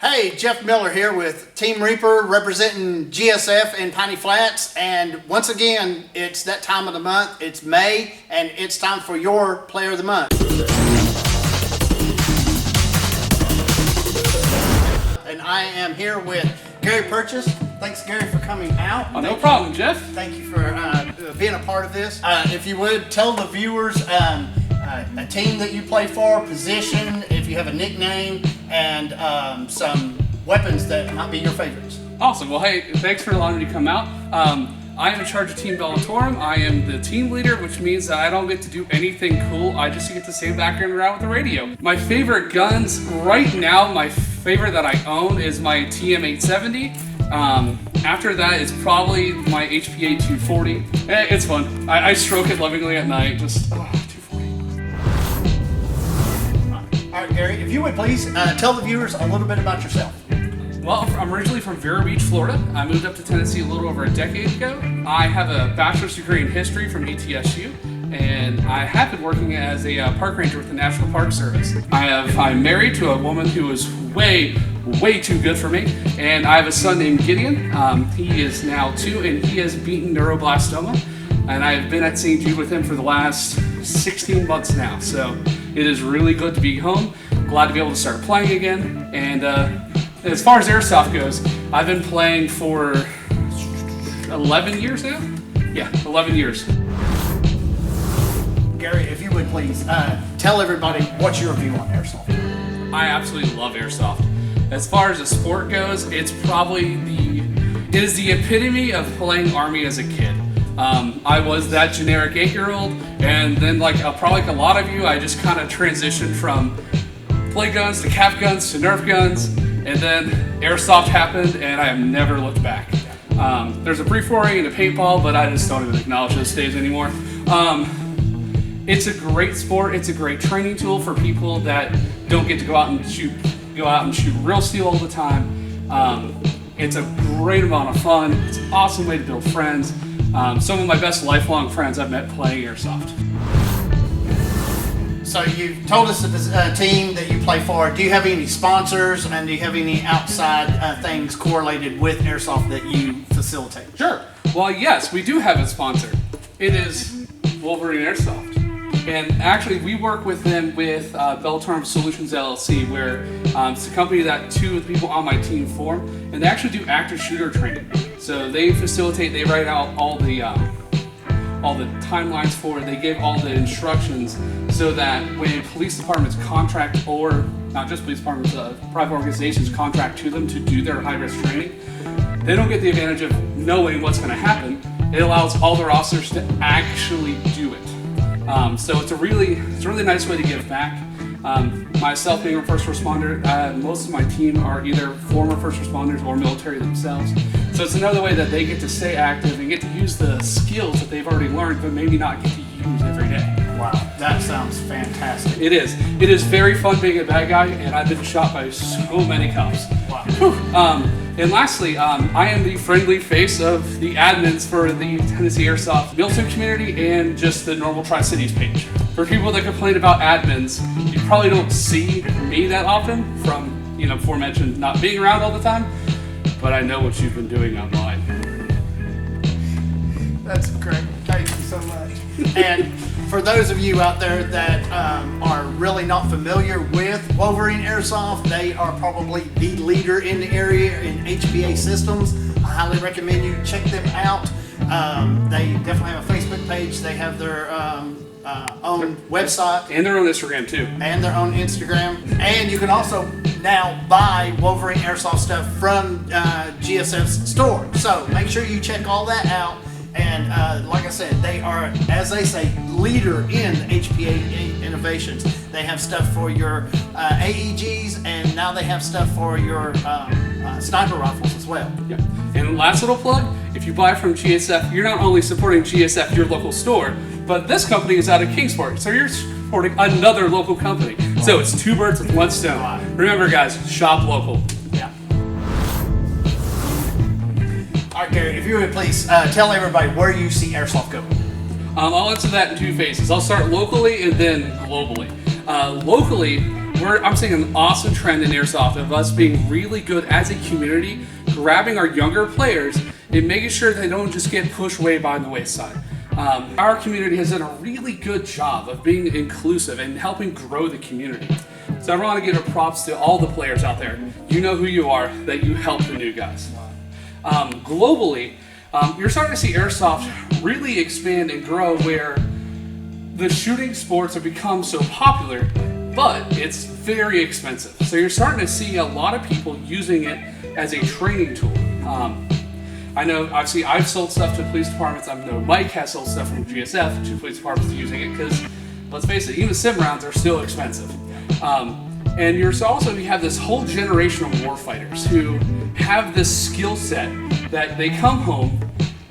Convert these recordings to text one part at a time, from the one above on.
Hey, Jeff Miller here with Team Reaper representing GSF and Piney Flats, and once again it's that time of the month. It's May and it's time for your Player of the Month. And I am here with Gary Purchase. Thanks, Gary, for coming out. Oh, no problem, Jeff. Thank you for being a part of this. If you would, tell the viewers a team that you play for, position, if you have a nickname, and some weapons that might be your favorites. Awesome. Well, hey, thanks for allowing me to come out. I am in charge of Team Bellatorum. I am the team leader, which means that I don't get to do anything cool. I just get to sit back and around with the radio. My favorite guns right now, my favorite that I own is my TM870. After that, it's probably my HPA 240. It's fun. I stroke it lovingly at night. Just 240. All right, Gary, if you would please tell the viewers a little bit about yourself. Well, I'm originally from Vero Beach, Florida. I moved up to Tennessee a little over a decade ago. I have a bachelor's degree in history from ETSU, and I have been working as a park ranger with the National Park Service. I'm married to a woman who is way too good for me, and I have a son named Gideon. He is now 2, and he has beaten neuroblastoma, and I've been at St. Jude with him for the last 16 months now, so it is really good to be home. Glad to be able to start playing again, and as far as Airsoft goes, I've been playing for 11 years now? Yeah, 11 years. Gary, if you would please tell everybody what's your view on Airsoft. I absolutely love Airsoft. As far as the sport goes, it is the epitome of playing Army as a kid. I was that generic 8-year-old, and then probably like a lot of you, I just kind of transitioned from play guns to cap guns to Nerf guns, and then Airsoft happened, and I have never looked back. There's a brief foray into paintball, but I just don't even acknowledge those days anymore. It's a great sport. It's a great training tool for people that don't get to go out and shoot real steel all the time. It's a great amount of fun. It's an awesome way to build friends. Some of my best lifelong friends I've met playing Airsoft. So you've told us the team that you play for. Do you have any sponsors, and do you have any outside things correlated with Airsoft that you facilitate? Sure. Well, yes, we do have a sponsor. It is Wolverine Airsoft. And actually, we work with them with Bellatorum Solutions LLC, where it's a company that 2 of the people on my team form, and they actually do active shooter training. So they facilitate, they write out all the timelines for it. They give all the instructions so that when police departments contract, or not just police departments, private organizations contract to them to do their high-risk training, they don't get the advantage of knowing what's going to happen. It allows all their officers to actually do it. So it's a really nice way to give back. Myself being a first responder, most of my team are either former first responders or military themselves. So it's another way that they get to stay active and get to use the skills that they've already learned, but maybe not get to use every day. Wow, that sounds fantastic. It is. It is very fun being a bad guy, and I've been shot by so many cops. Wow. And lastly, I am the friendly face of the admins for the Tennessee Airsoft military community and just the normal Tri-Cities page. For people that complain about admins, you probably don't see me that often from, aforementioned not being around all the time, but I know what you've been doing online. That's great. Thank you so much. And for those of you out there that are really not familiar with Wolverine Airsoft, they are probably the leader in the area in HPA systems. I highly recommend you check them out. They definitely have a Facebook page. They have their own website. And their own Instagram too. And their own Instagram. And you can also now buy Wolverine Airsoft stuff from GSF's store. So make sure you check all that out. And like I said, they are, as they say, leader in HPA innovations. They have stuff for your AEGs, and now they have stuff for your sniper rifles as well. Yeah. And last little plug, if you buy from GSF, you're not only supporting GSF, your local store, but this company is out of Kingsport, so you're supporting another local company. Wow. So it's 2 birds with 1 stone. Wow. Remember, guys, shop local. Yeah. All right, Gary, if you would please tell everybody where you see Airsoft going. I'll answer that in 2 phases. I'll start locally and then globally. Locally, I'm seeing an awesome trend in Airsoft of us being really good as a community, grabbing our younger players and making sure they don't just get pushed way by the wayside. Our community has done a really good job of being inclusive and helping grow the community. So I want to give a props to all the players out there. You know who you are, that you help the new guys. Globally, you're starting to see Airsoft really expand and grow where the shooting sports have become so popular, but it's very expensive. So you're starting to see a lot of people using it as a training tool. I know, I've sold stuff to police departments. I know Mike has sold stuff from GSF to police departments using it because, let's face it, even sim rounds are still expensive. And you have this whole generation of warfighters who have this skill set that they come home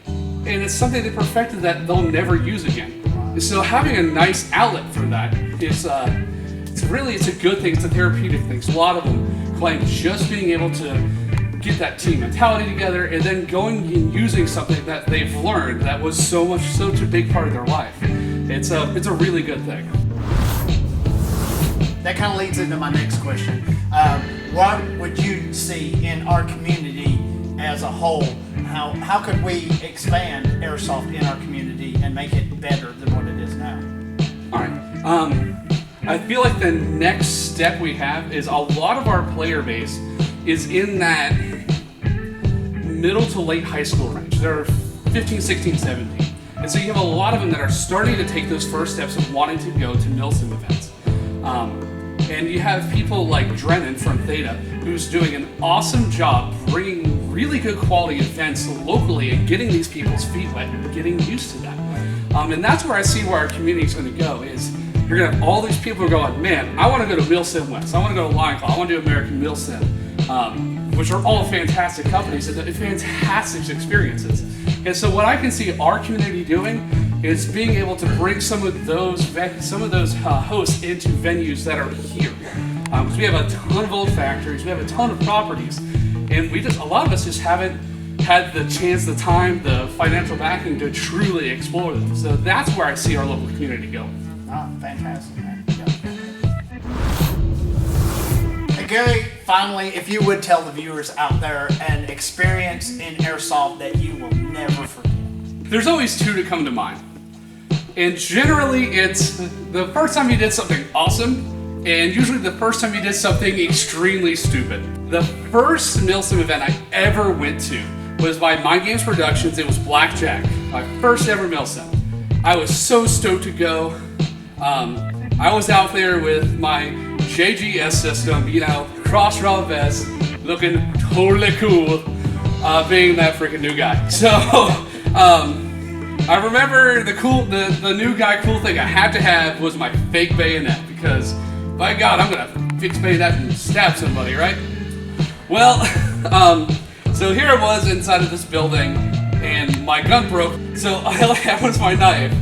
and it's something they perfected that they'll never use again. So having a nice outlet for that is it's a good thing. It's a therapeutic thing. So a lot of them claim just being able to get that team mentality together and then going and using something that they've learned that was such a big part of their life. It's a really good thing. That kind of leads into my next question. What would you see in our community as a whole? How could we expand Airsoft in our community and make it better than what it is now? All right. I feel like the next step we have is a lot of our player base is in that middle to late high school range. They're 15, 16, 17. And so you have a lot of them that are starting to take those first steps of wanting to go to Milsim events. And you have people like Drennan from Theta, who's doing an awesome job bringing really good quality events locally and getting these people's feet wet and getting used to that. And that's where I see where our community is going to go is you're going to have all these people who are going, man, I want to go to Milsim West, I want to go to Lion Claw, I want to do American Milsim, which are all fantastic companies and fantastic experiences. And so what I can see our community doing is being able to bring some of those hosts into venues that are here. Because we have a ton of old factories, we have a ton of properties, and a lot of us just haven't had the chance, the time, the financial backing to truly explore them. So that's where I see our local community going. Oh, fantastic, man. Hey, Gary, finally, if you would tell the viewers out there an experience in Airsoft that you will never forget. There's always two to come to mind. And generally, it's the first time you did something awesome, and usually the first time you did something extremely stupid. The first Milsim event I ever went to was by Mind Games Productions. It was Blackjack, my first ever Milsim. I was so stoked to go. I was out there with my JGS system, cross-raw vest, looking totally cool, being that freaking new guy. So, I remember the new guy cool thing I had to have was my fake bayonet because, by God, I'm gonna fix bayonet and stab somebody, right? Well, so here I was inside of this building and my gun broke, so all I had was my knife.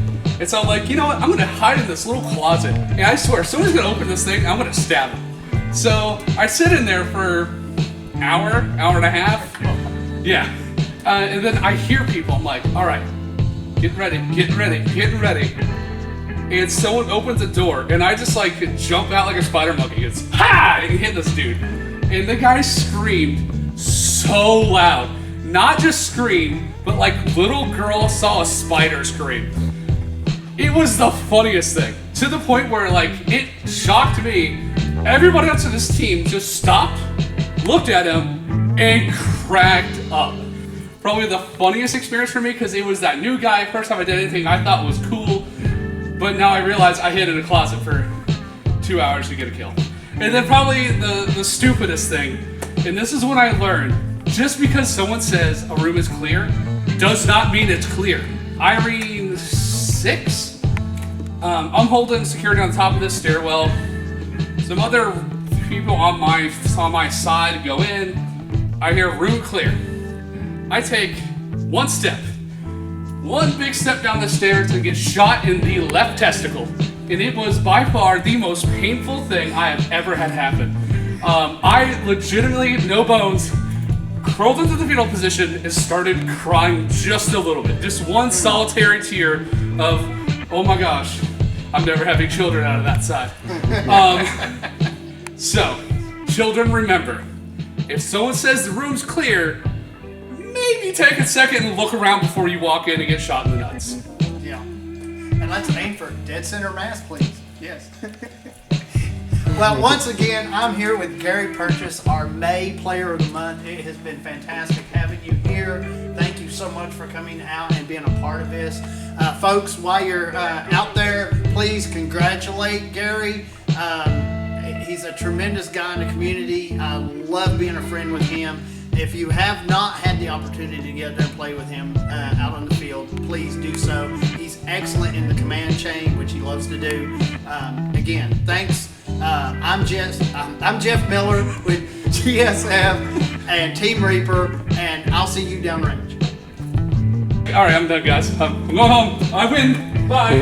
And so I'm like, you know what, I'm gonna hide in this little closet, and I swear, if someone's gonna open this thing, I'm gonna stab him. So I sit in there for an hour and a half, yeah. And then I hear people, I'm like, all right, getting ready. And someone opens the door, and I just jump out like a spider monkey. It's ha! And hit this dude. And the guy screamed so loud. Not just screamed, but like little girl saw a spider scream. It was the funniest thing. To the point where it shocked me. Everybody else in this team just stopped, looked at him, and cracked up. Probably the funniest experience for me because it was that new guy. First time I did anything I thought was cool, but now I realize I hid in a closet for 2 hours to get a kill. And then probably the stupidest thing, and this is what I learned, just because someone says a room is clear does not mean it's clear. Irene 6, I'm holding security on top of this stairwell. Some other people on my side go in. I hear room clear. I take one big step down the stairs and get shot in the left testicle. And it was by far the most painful thing I have ever had happen. I legitimately, no bones, crawled into the fetal position and started crying just a little bit. Just one solitary tear of, oh my gosh, I'm never having children out of that side. So, children, remember, if someone says the room's clear, maybe take a second and look around before you walk in and get shot in the nuts. Yeah. And let's aim for dead center mass, please. Yes. Well, once again, I'm here with Gary Purchase, our May Player of the Month. It has been fantastic having you here. Thank you so much for coming out and being a part of this. Folks, while you're out there, please congratulate Gary. He's a tremendous guy in the community. I love being a friend with him. If you have not had the opportunity to get out there and play with him out on the field, please do so. He's excellent in the command chain, which he loves to do. Again, thanks. I'm Jeff Miller with GSF and Team Reaper, and I'll see you downrange. All right, I'm done, guys. I'm going home. I win. Bye.